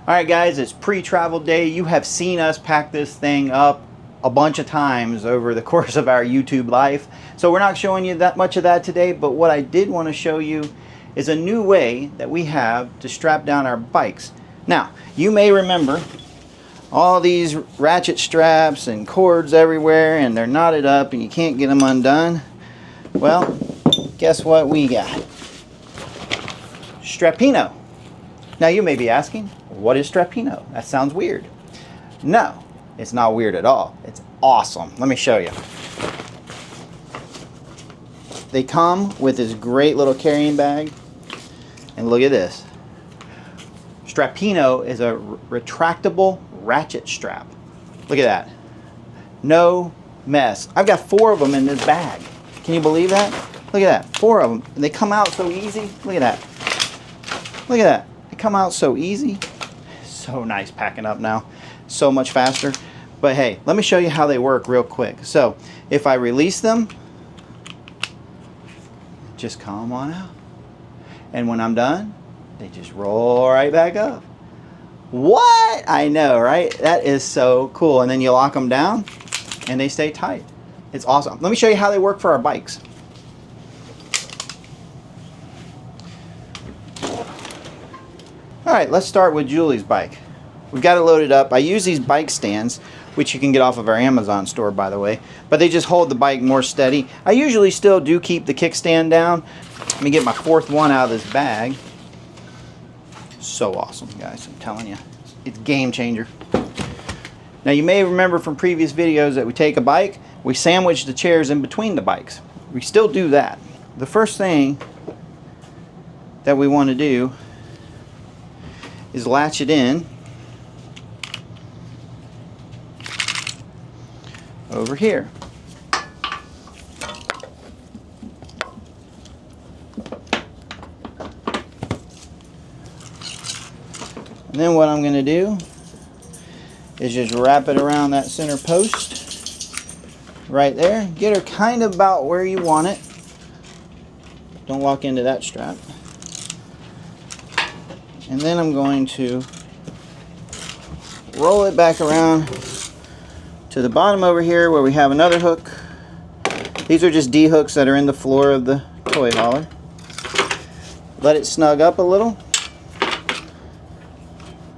Alright guys, it's pre-travel day. You have seen us pack this thing up a bunch of times over the course of our YouTube life. So we're not showing you that much of that today, but what I did want to show you is a new way that we have to strap down our bikes. Now, you may remember all these ratchet straps and cords everywhere, and they're knotted up and you can't get them undone. Well, guess what we got? Strapinno. Now you may be asking, what is Strapinno? That sounds weird. No, it's not weird at all. It's awesome. Let me show you. They come with this great little carrying bag. And look at this. Strapinno is a retractable ratchet strap. Look at that. No mess. I've got 4 of them in this bag. Can you believe that? Look at that. 4 of them. And they come out so easy. Look at that. Look at that. They come out so easy. So nice packing up now. So much faster. But hey, let me show you how they work real quick. So if I release them, just come on out. And when I'm done, they just roll right back up. What? I know, right? That is so cool. And then you lock them down and they stay tight. It's awesome. Let me show you how they work for our bikes. Alright, let's start with Julie's bike. We've got it loaded up. I use these bike stands, which you can get off of our Amazon store, by the way, but they just hold the bike more steady. I usually still do keep the kickstand down. Let me get my 4th one out of this bag. So awesome, guys, I'm telling you. It's a game changer. Now, you may remember from previous videos that we take a bike, we sandwich the chairs in between the bikes. We still do that. The first thing that we want to do is latch it in over here. And then what I'm going to do is just wrap it around that center post right there. Get her kind of about where you want it. Don't lock into that strap. And then I'm going to roll it back around to the bottom over here where we have another hook. These are just D hooks that are in the floor of the toy hauler. Let it snug up a little.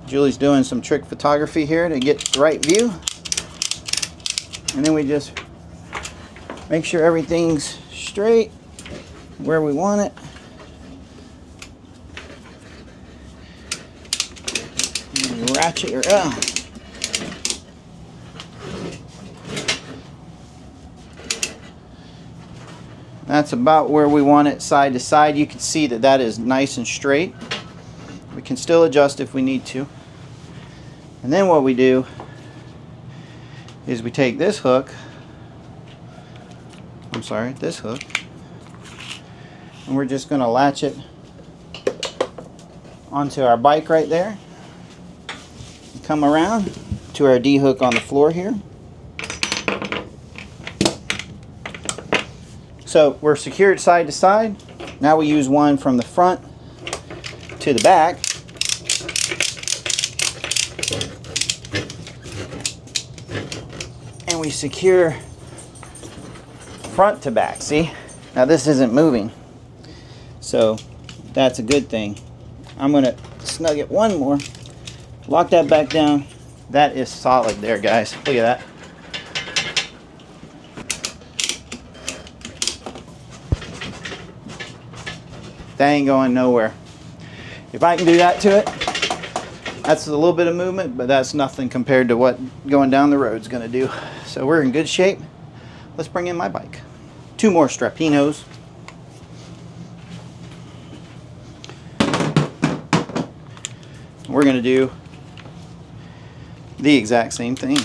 Julie's doing some trick photography here to get the right view. And then we just make sure everything's straight where we want it. And ratchet her up. That's about where we want it side to side. You can see that that is nice and straight. We can still adjust if we need to. And then what we do is we take this hook, this hook, and we're just going to latch it onto our bike right there. Come around to our D hook on the floor here. So we're secured side to side. Now we use one from the front to the back. And we secure front to back. See? Now this isn't moving. So that's a good thing. I'm going to snug it one more. Lock that back down. That is solid there, guys. Look at that. That ain't going nowhere. If I can do that to it, that's a little bit of movement, but that's nothing compared to what going down the road is going to do. So we're in good shape. Let's bring in my bike. 2 more Strapinnos. We're going to do the exact same thing.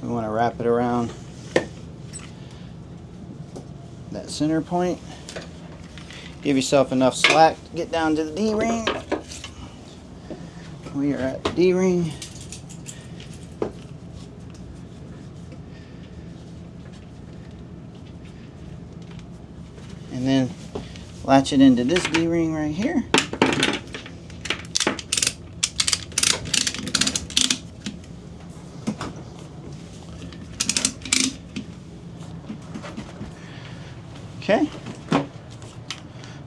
We want to wrap it around that center point. Give yourself enough slack to get down to the D-ring. We are at the D-ring. And then latch it into this D-ring right here. Okay.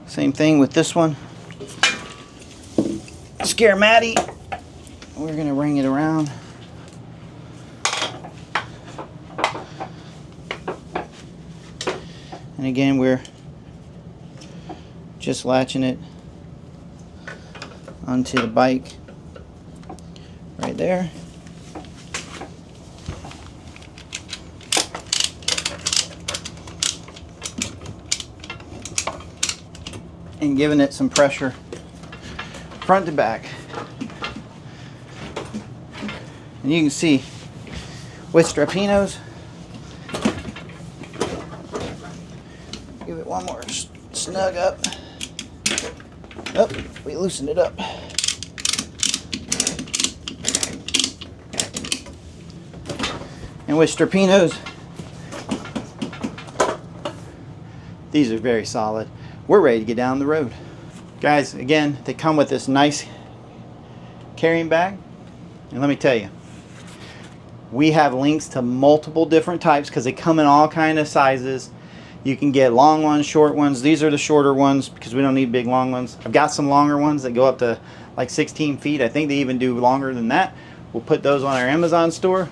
Same thing with this one. Scare Maddie. We're gonna ring it around. And again, we're just latching it onto the bike right there. And giving it some pressure front to back. And you can see with Strapinnos, give it one more snug up. Oh, we loosened it up. And with Strapinnos, these are very solid. We're ready to get down the road. Guys, again, they come with this nice carrying bag. And let me tell you, we have links to multiple different types because they come in all kind of sizes. You can get long ones, short ones. These are the shorter ones because we don't need big long ones. I've got some longer ones that go up to like 16 feet. I think they even do longer than that. We'll put those on our Amazon store.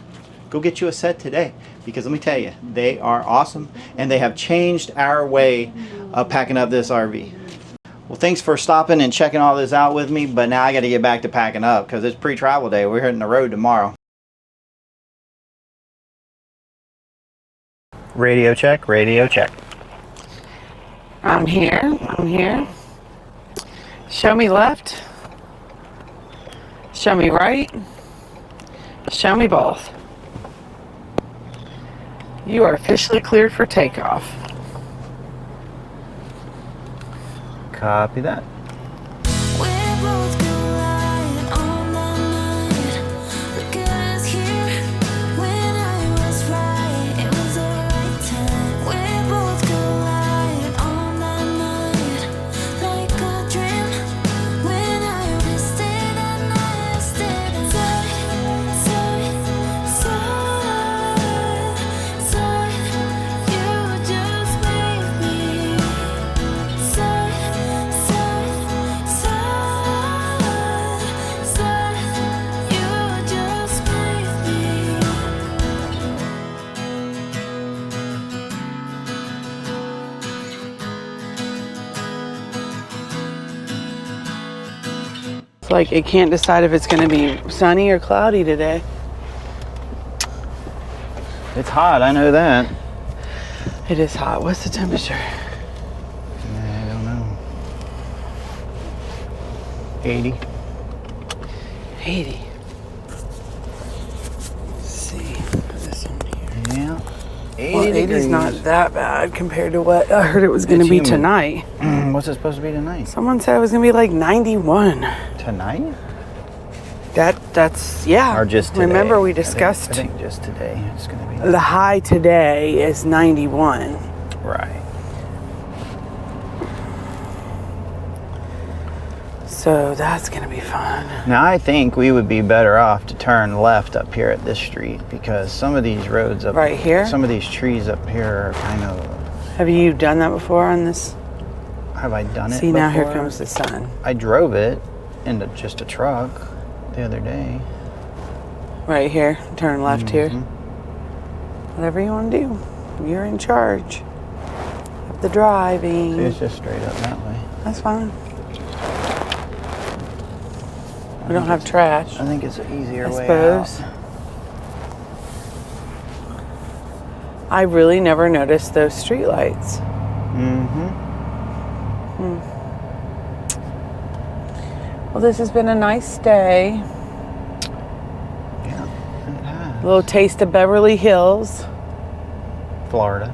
Go get you a set today because let me tell you, they are awesome and they have changed our way of packing up this RV. Well, thanks for stopping and checking all this out with me, but now I got to get back to packing up because it's pre-travel day. We're hitting the road tomorrow. Radio check, radio check. I'm here, I'm here. Show me left. Show me right. Show me both. You are officially cleared for takeoff. Copy that. It's like it can't decide if it's going to be sunny or cloudy today. It's hot, I know that. It is hot. What's the temperature? I don't know. 80. 80. Let's see. Put this on here. Yeah. 80 well, 80 is not that bad compared to what I heard it was going to be tonight. What's it supposed to be tonight? Someone said it was going to be like 91. Tonight? That's yeah. Or just today? Remember we discussed I think just today it's going to be. The high today is 91. Right. So that's going to be fun. Now I think we would be better off to turn left up here at this street because some of these roads up right here, some of these trees up here are kind of. Have you done that before on this? Have I done it? See, now before? here comes the sun. I drove it into just a truck the other day. Right here, turn left here. Whatever you want to do, you're in charge of the driving. See, it's just straight up that way. That's fine. We don't have trash. I think it's an easier way out. I really never noticed those street lights. Well, this has been a nice day. Yeah, it has. A little taste of Beverly Hills, Florida.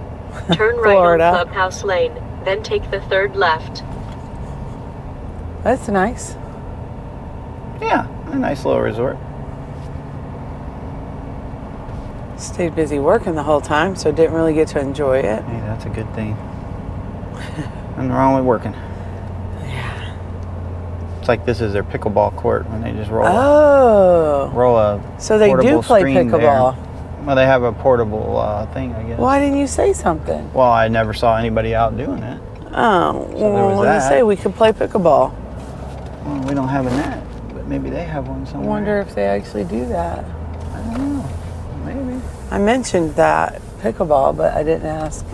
Turn right on Clubhouse Lane, then take the third left. That's nice. Yeah, a nice little resort. Stayed busy working the whole time, so didn't really get to enjoy it. Hey, that's a good thing. And they're only working. Yeah. It's like this is their pickleball court when they just roll a So they do portable play screen pickleball. there. Well, they have a portable thing, I guess. Why didn't you say something? Well, I never saw anybody out doing it. Oh, there well, was what did you that. say? We could play pickleball. Well, we don't have a net, but maybe they have one I somewhere. wonder if they actually do that. I don't know. Maybe. I mentioned that pickleball, but I didn't ask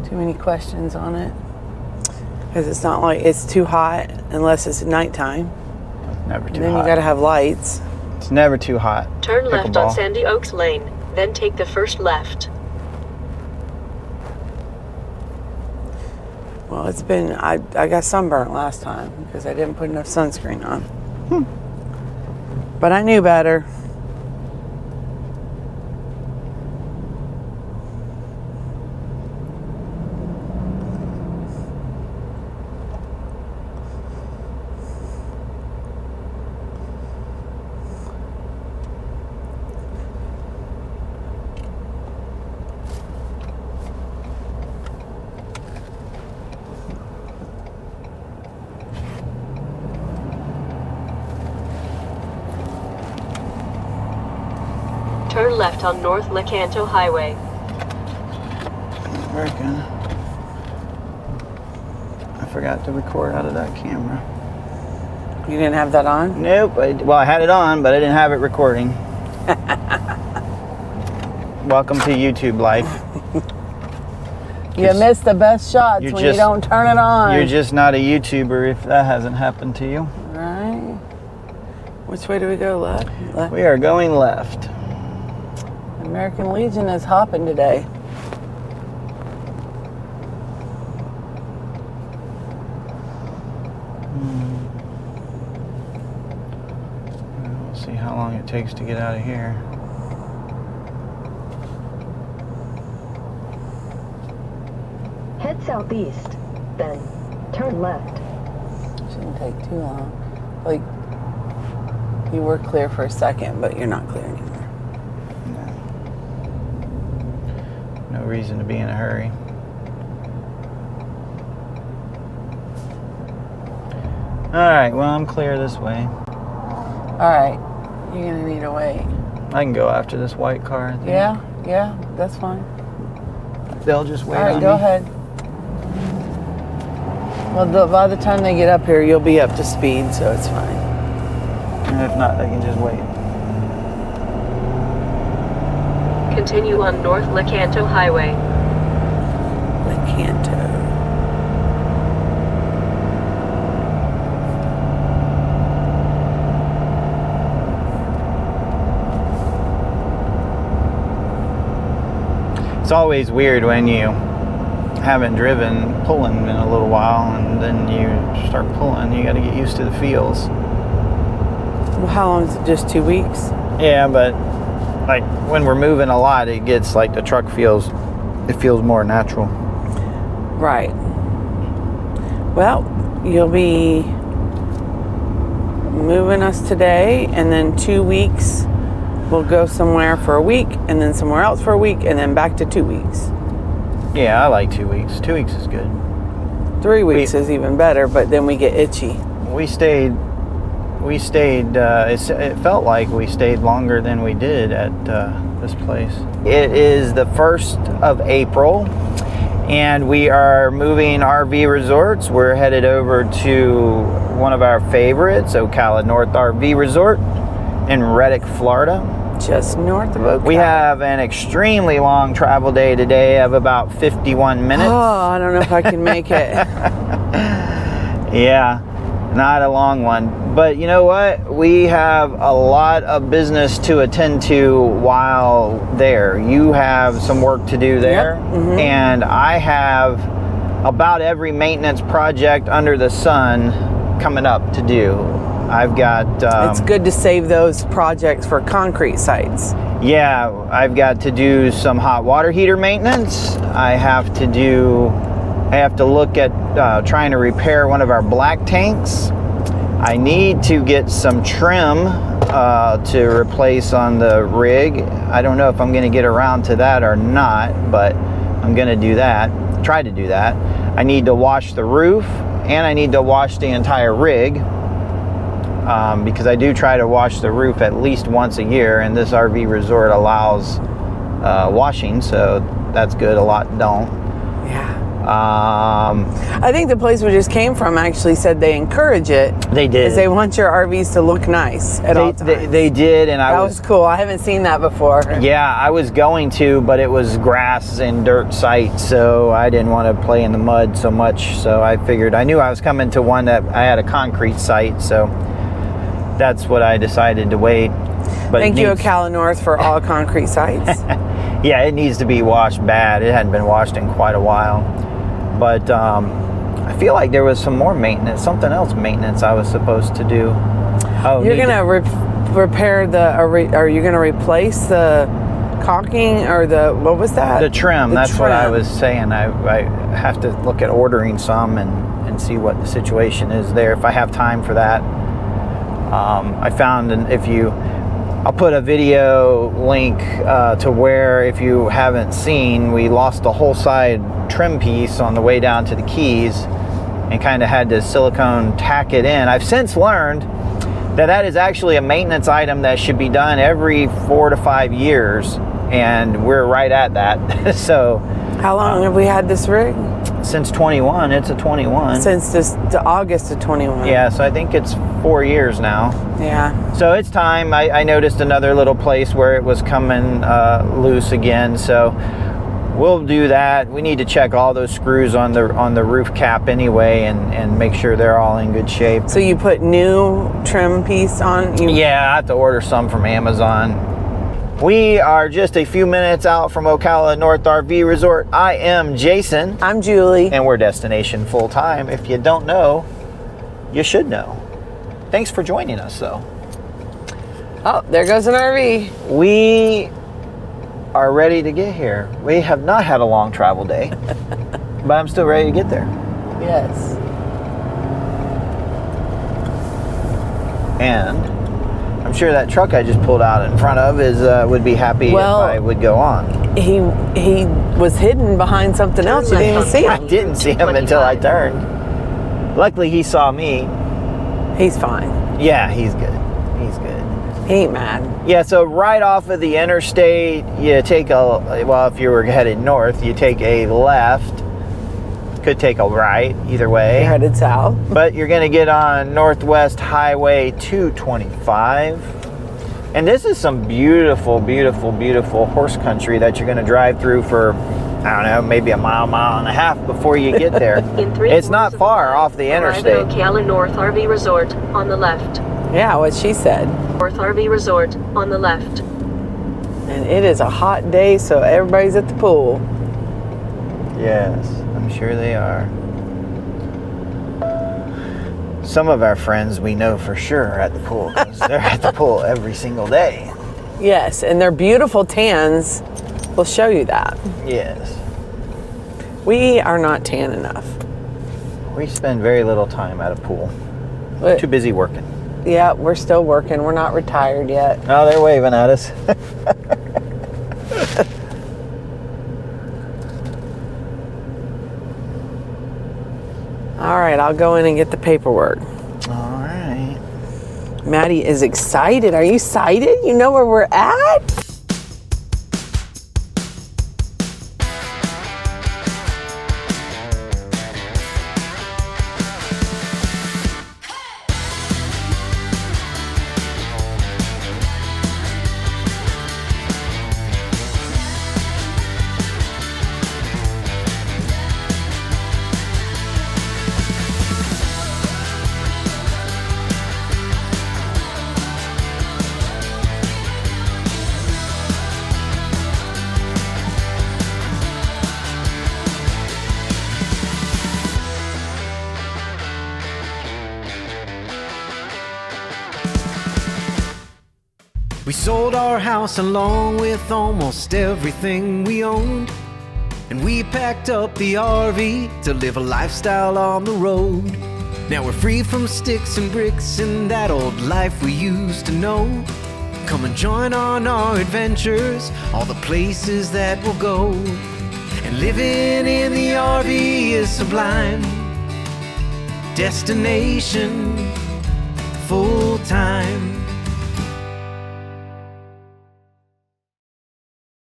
too many questions on it. Because it's not like it's too hot unless it's nighttime. It's never too And then hot. you got to have lights. It's never too hot. Turn left on Pickleball. Sandy Oaks Lane, then take the first left. Well, it's been, I got sunburnt last time because I didn't put enough sunscreen on. But I knew better. Turn left on North Lecanto Highway. Very good. I forgot to record out of that camera. You didn't have that on? Nope. Well, I had it on, but I didn't have it recording. Welcome to YouTube life. You missed the best shots when you don't turn it on. You're just not a YouTuber if that hasn't happened to you. Right. Which way do we go? Left? Left. We are going left. American Legion is hopping today. We'll see how long it takes to get out of here. Head southeast, then turn left. Shouldn't take too long. Like, you were clear for a second, but you're not clear anymore. No reason to be in a hurry. Alright, well, I'm clear this way. Alright, you're gonna need to wait. I can go after this white car. I think. Yeah, that's fine. They'll just wait on Alright, me. go ahead. Well, by the time they get up here, you'll be up to speed, so it's fine. And if not, they can just wait. Continue on North Lecanto Highway. Lecanto. It's always weird when you haven't pulling in a little while, and then you start pulling. You got to get used to the feels. Well, how long is it? Just 2 weeks? Yeah, but like when we're moving a lot, it gets like the truck feels more natural. Right. Well, you'll be moving us today, and then 2 weeks we'll go somewhere for a week, and then somewhere else for a week, and then back to 2 weeks. Yeah, I like 2 weeks. 2 weeks is good. 3 weeks is even better, but then we get itchy. We stayed. It felt like we stayed longer than we did at this place. It is the 1st of April, and we are moving RV resorts. We're headed over to one of our favorites, Ocala North RV Resort in Reddick, Florida. Just north of Ocala. We have an extremely long travel day today of about 51 minutes. Oh, I don't know if I can make it. Yeah, not a long one. But you know what? We have a lot of business to attend to while there. You have some work to do there. Yep. Mm-hmm. And I have about every maintenance project under the sun coming up to do. I've got... it's good to save those projects for concrete sites. Yeah, I've got to do some hot water heater maintenance. I have to look at trying to repair one of our black tanks. I need to get some trim to replace on the rig. I don't know if I'm going to get around to that or not, but I'm gonna do that, try to do that. I need to wash the roof and I need to wash the entire rig because I do try to wash the roof at least once a year, and this RV resort allows washing, so that's good. A lot don't. Yeah. I think the place we just came from actually said they encourage it. They did. Because they want your RVs to look nice at all times. They did, and that was cool. I haven't seen that before. Yeah, I was going to, but it was grass and dirt site, so I didn't want to play in the mud so much. So I figured, I knew I was coming to one that I had a concrete site, so that's what I decided to wait. But Thank you, Ocala North, for all concrete sites. Yeah, it needs to be washed bad. It hadn't been washed in quite a while. But I feel like there was some more maintenance, something else maintenance I was supposed to do. Oh, you're gonna repair the, are you gonna replace the caulking or the, what was that? The trim, that's what I was saying. I have to look at ordering some and see what the situation is there, if I have time for that. I found, I'll put a video link to where, if you haven't seen, we lost the whole side trim piece on the way down to the Keys and kind of had to silicone tack it in. I've since learned that is actually a maintenance item that should be done every 4 to 5 years, and we're right at that. So how long have we had this rig? Since 21. It's a 21. Since the August of 21. Yeah, so I think it's 4 years now. Yeah. So it's time. I noticed another little place where it was coming loose again, so we'll do that. We need to check all those screws on the roof cap anyway, and make sure they're all in good shape. So you put new trim piece on? Yeah, I have to order some from Amazon. We are just a few minutes out from Ocala North RV Resort. I am Jason. I'm Julie. And we're Destination Full Time. If you don't know, you should know. Thanks for joining us, though. Oh, there goes an RV. We are ready to get here. We have not had a long travel day, but I'm still ready to get there. Yes. And I'm sure that truck I just pulled out in front of would be happy if I would go on. He was hidden behind something else. You didn't even see him. I didn't see him until I turned. Luckily, he saw me. He's fine. Yeah, he's good. He's good. He ain't mad. Yeah, so right off of the interstate, you take if you were headed north, you take a left. Could take a right, either way. You're headed south. But you're going to get on Northwest Highway 225. And this is some beautiful, beautiful, beautiful horse country that you're going to drive through for, I don't know, maybe a mile and a half before you get there. It's not far off the interstate. Ocala North RV Resort on the left. Yeah, what she said. North RV Resort on the left. And it is a hot day, so everybody's at the pool. Yes, I'm sure they are. Some of our friends we know for sure are at the pool, because they're at the pool every single day. Yes, and their beautiful tans will show you that. Yes. We are not tan enough. We spend very little time at a pool. Too busy working. Yeah, we're still working. We're not retired yet. Oh, they're waving at us. All right, I'll go in and get the paperwork. All right. Maddie is excited. Are you excited? You know where we're at? We sold our house along with almost everything we owned, and we packed up the RV to live a lifestyle on the road. Now we're free from sticks and bricks and that old life we used to know. Come and join on our adventures, all the places that we'll go. And living in the RV is sublime. Destination full time.